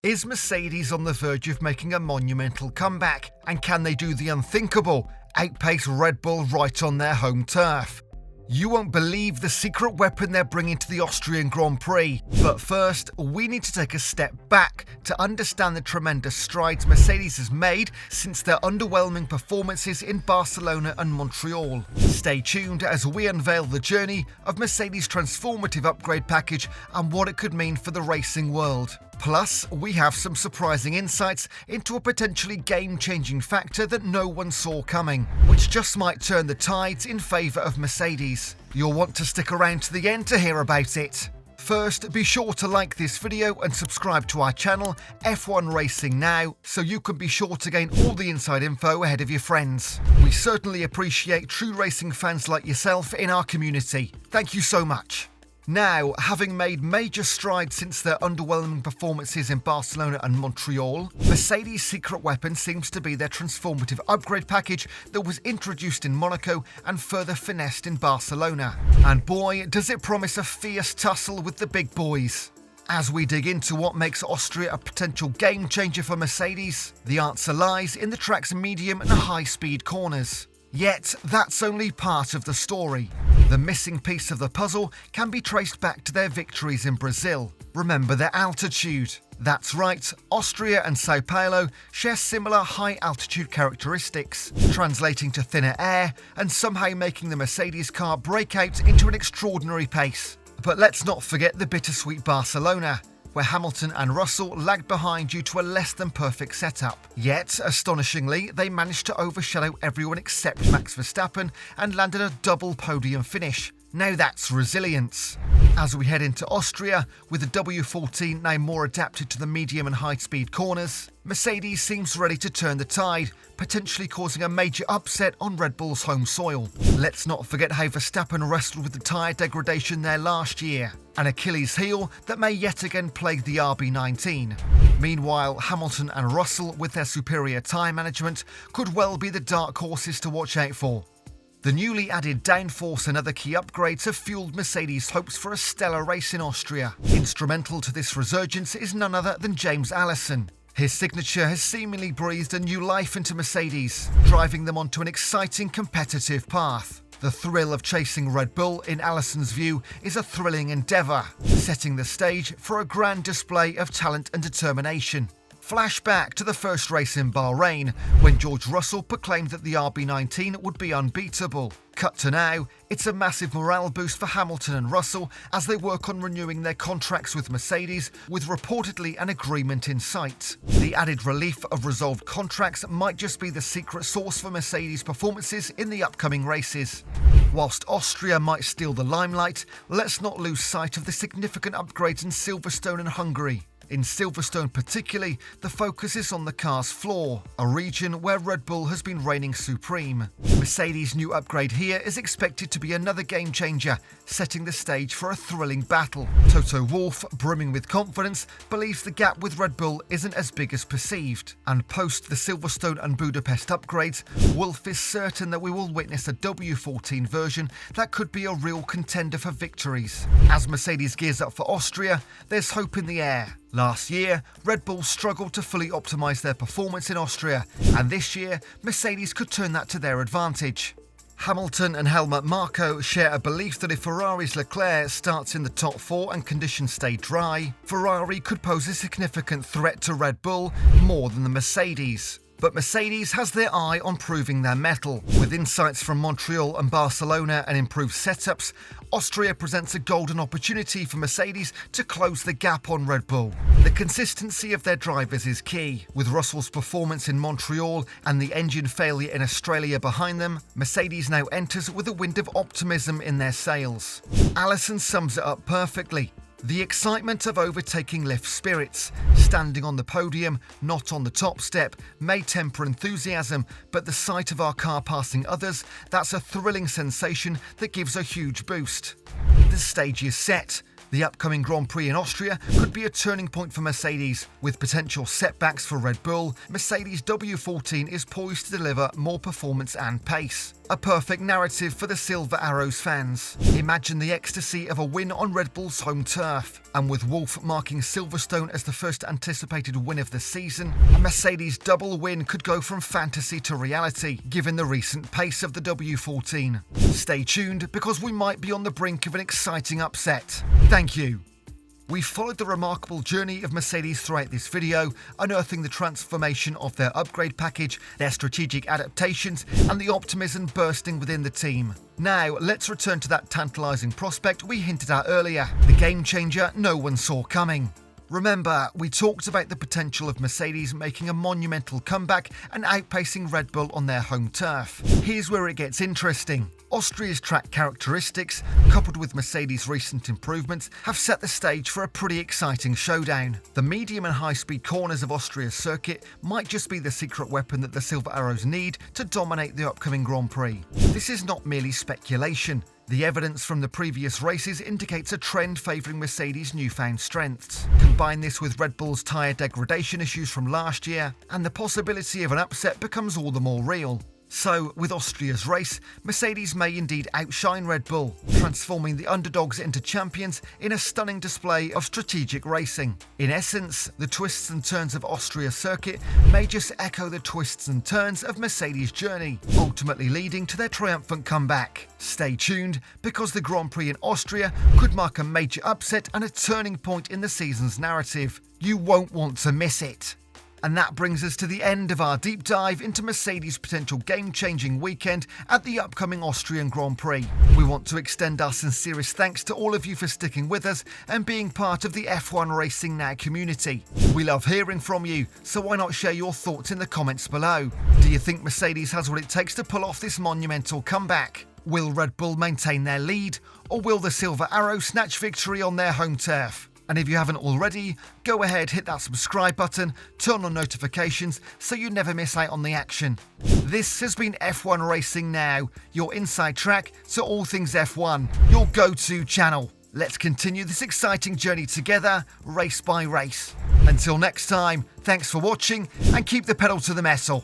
Is Mercedes on the verge of making a monumental comeback? And can they do the unthinkable, outpace Red Bull right on their home turf? You won't believe the secret weapon they're bringing to the Austrian Grand Prix. But first, we need to take a step back to understand the tremendous strides Mercedes has made since their underwhelming performances in Barcelona and Montreal. Stay tuned as we unveil the journey of Mercedes' transformative upgrade package and what it could mean for the racing world. Plus, we have some surprising insights into a potentially game-changing factor that no one saw coming, which just might turn the tides in favour of Mercedes. You'll want to stick around to the end to hear about it. First, be sure to like this video and subscribe to our channel, F1 Racing Now, so you can be sure to gain all the inside info ahead of your friends. We certainly appreciate true racing fans like yourself in our community. Thank you so much. Now, having made major strides since their underwhelming performances in Barcelona and Montreal, Mercedes' secret weapon seems to be their transformative upgrade package that was introduced in Monaco and further finessed in Barcelona. And boy, does it promise a fierce tussle with the big boys. As we dig into what makes Austria a potential game changer for Mercedes, the answer lies in the track's medium and high-speed corners. Yet, that's only part of the story. The missing piece of the puzzle can be traced back to their victories in Brazil. Remember their altitude. That's right, Austria and Sao Paulo share similar high-altitude characteristics, translating to thinner air and somehow making the Mercedes car break out into an extraordinary pace. But let's not forget the bittersweet Barcelona, where Hamilton and Russell lagged behind due to a less than perfect setup. Yet, astonishingly, they managed to overshadow everyone except Max Verstappen and landed a double podium finish. Now that's resilience. As we head into Austria, with the W14 now more adapted to the medium and high-speed corners, Mercedes seems ready to turn the tide, potentially causing a major upset on Red Bull's home soil. Let's not forget how Verstappen wrestled with the tyre degradation there last year, an Achilles heel that may yet again plague the RB19. Meanwhile, Hamilton and Russell, with their superior tyre management, could well be the dark horses to watch out for. The newly added downforce and other key upgrades have fueled Mercedes' hopes for a stellar race in Austria. Instrumental to this resurgence is none other than James Allison. His signature has seemingly breathed a new life into Mercedes, driving them onto an exciting competitive path. The thrill of chasing Red Bull, in Allison's view, is a thrilling endeavour, setting the stage for a grand display of talent and determination. Flashback to the first race in Bahrain, when George Russell proclaimed that the RB19 would be unbeatable. Cut to now, it's a massive morale boost for Hamilton and Russell as they work on renewing their contracts with Mercedes, with reportedly an agreement in sight. The added relief of resolved contracts might just be the secret sauce for Mercedes' performances in the upcoming races. Whilst Austria might steal the limelight, let's not lose sight of the significant upgrades in Silverstone and Hungary. In Silverstone particularly, the focus is on the car's floor, a region where Red Bull has been reigning supreme. Mercedes' new upgrade here is expected to be another game changer, setting the stage for a thrilling battle. Toto Wolff, brimming with confidence, believes the gap with Red Bull isn't as big as perceived. And post the Silverstone and Budapest upgrades, Wolff is certain that we will witness a W14 version that could be a real contender for victories. As Mercedes gears up for Austria, there's hope in the air. Last year, Red Bull struggled to fully optimise their performance in Austria, and this year, Mercedes could turn that to their advantage. Hamilton and Helmut Marko share a belief that if Ferrari's Leclerc starts in the top four and conditions stay dry, Ferrari could pose a significant threat to Red Bull more than the Mercedes. But Mercedes has their eye on proving their mettle. With insights from Montreal and Barcelona and improved setups, Austria presents a golden opportunity for Mercedes to close the gap on Red Bull. The consistency of their drivers is key. With Russell's performance in Montreal and the engine failure in Australia behind them, Mercedes now enters with a wind of optimism in their sails. Allison sums it up perfectly. The excitement of overtaking lifts spirits. Standing on the podium, not on the top step, may temper enthusiasm, but the sight of our car passing others, that's a thrilling sensation that gives a huge boost. The stage is set. The upcoming Grand Prix in Austria could be a turning point for Mercedes. With potential setbacks for Red Bull, Mercedes' W14 is poised to deliver more performance and pace. A perfect narrative for the Silver Arrows fans. Imagine the ecstasy of a win on Red Bull's home turf. And with Wolff marking Silverstone as the first anticipated win of the season, a Mercedes double win could go from fantasy to reality, given the recent pace of the W14. Stay tuned, because we might be on the brink of an exciting upset. Thank you. We followed the remarkable journey of Mercedes throughout this video, unearthing the transformation of their upgrade package, their strategic adaptations, and the optimism bursting within the team. Now, let's return to that tantalising prospect we hinted at earlier, the game changer no one saw coming. Remember, we talked about the potential of Mercedes making a monumental comeback and outpacing Red Bull on their home turf. Here's where it gets interesting. Austria's track characteristics, coupled with Mercedes' recent improvements, have set the stage for a pretty exciting showdown. The medium and high-speed corners of Austria's circuit might just be the secret weapon that the Silver Arrows need to dominate the upcoming Grand Prix. This is not merely speculation. The evidence from the previous races indicates a trend favouring Mercedes' newfound strengths. Combine this with Red Bull's tyre degradation issues from last year, and the possibility of an upset becomes all the more real. So, with Austria's race, Mercedes may indeed outshine Red Bull, transforming the underdogs into champions in a stunning display of strategic racing. In essence, the twists and turns of Austria's circuit may just echo the twists and turns of Mercedes' journey, ultimately leading to their triumphant comeback. Stay tuned, because the Grand Prix in Austria could mark a major upset and a turning point in the season's narrative. You won't want to miss it. And that brings us to the end of our deep dive into Mercedes' potential game-changing weekend at the upcoming Austrian Grand Prix. We want to extend our sincerest thanks to all of you for sticking with us and being part of the F1 Racing Now community. We love hearing from you, so why not share your thoughts in the comments below? Do you think Mercedes has what it takes to pull off this monumental comeback? Will Red Bull maintain their lead, or will the Silver Arrow snatch victory on their home turf? And if you haven't already, go ahead, hit that subscribe button, turn on notifications so you never miss out on the action. This has been F1 Racing Now, your inside track to all things F1, your go-to channel. Let's continue this exciting journey together, race by race. Until next time, thanks for watching and keep the pedal to the metal.